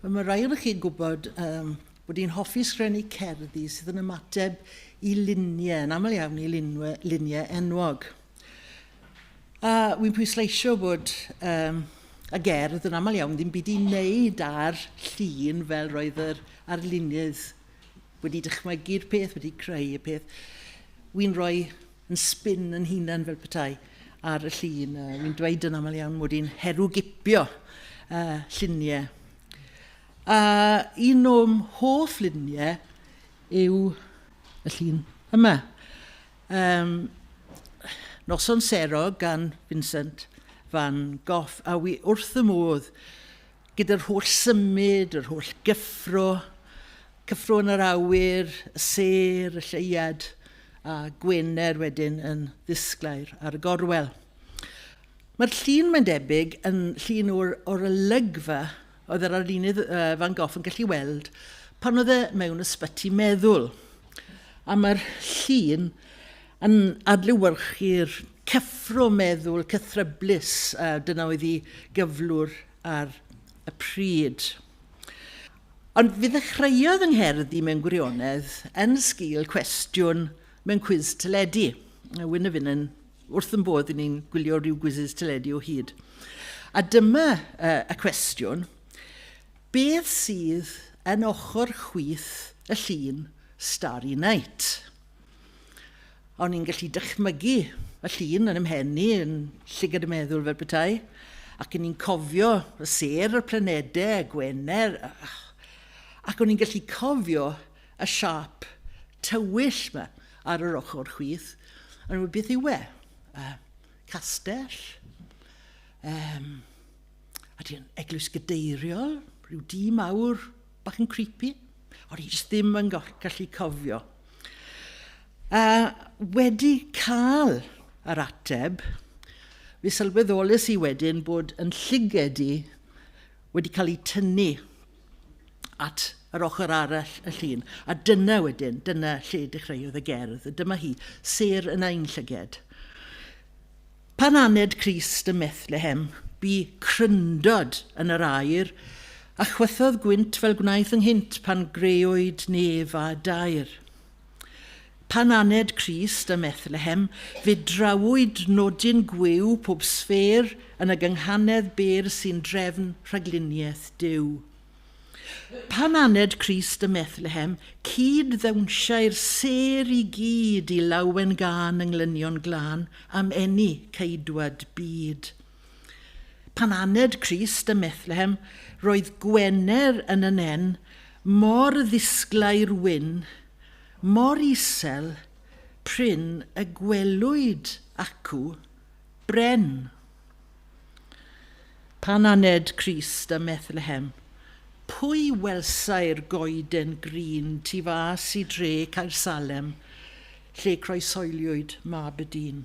Mae rai o'n chi'n gwybod bod hi'n hoffi sgrennu cerddi sydd yn ymateb I luniau, yn aml iawn I luniau enwog. A wy'n pwysleisio bod y gerdd yn aml iawn ddim byd I wneud ar llun fel roedd yr arlunydd wedi dychmygu'r peth, wedi creu y peth. Wy'n rhoi yn spin yn hunan fel petai ar y llun. Wy'n dweud yn aml iawn mod i'n herwgipio lluniau. A un o'm hoff luniau yw y llun yma. Noson Serog gan Vincent fan Gogh, a wi wrth y modd gyda'r holl symud, yr holl gyffro yn yr awyr, y ser, y lleiad, a gwener wedyn yn ddisglair ar y gorwel. Mae'r llun mae'n debyg yn llun o'r olygfa oedd yr arlunydd fan Gogh yn gallu weld pan oedd e mewn ysbyty meddwl. A mae'r llun yn adlewyrchu'r cyffro meddwl cythryblus dyna oedd I gyflwr ar y pryd. Ond fe ddechreuodd yng Nghaerdydd mewn gwirionedd yn sgil cwestiwn mewn cwiz teledu. Wyn y fyn yn wrth yn bodd I ni'n gwylio rhyw gwizys teledu o hyd. A dyma y cwestiwn, beth sydd yn ochr chwith y llun Starry Night? O'n i'n gallu dychmygu y llun yn ymhenni yn llygad y meddwl fel petai, ac o'n i'n cofio y ser, y planedau, y gwener, ac o'n i'n gallu cofio y siap tywyll yma ar yr ochr chwith. A beth yw e? Castell? Ydy'n eglwys gadeiriol? Rhyw dŷ mawr bach yn creepy? O'n i jyst ddim yn gallu cofio. Wedi cael yr ateb, fe sylweddolus I wedyn bod yn llygad I wedi cael ei tynnu at yr ochr arall y llun. A dyna wedyn, dyna lle dechreuodd y gerdd. Dyma hi, ser yn ein llygad. Pan aned Crist y Methlehem, bu cryndod yn yr air, a chwythodd gwynt fel gwnaeth ynghynt pan greoed nef a dair. Pan aned Crist y Methlehem, fe drawyd nodyn gwew pob sfer yn y gynghanedd ber sy'n drefn rhagluniaeth Duw. Pan aned Crist y Methlehem, cyd ddewnsiau'r ser I gyd I lawen gan ynglynion glân am eni ceidwad byd. Pan aned Crist y Methlehem, roedd gwener yn y nen, mor ddisglai'r wyn, mor isel, pryn y gwelwyd acw bren. Pan aned Crist y Methlehem, pwy welsai'r goeden grin tu fas I dre Caersalem, lle croesoeliwyd Mab y Dyn.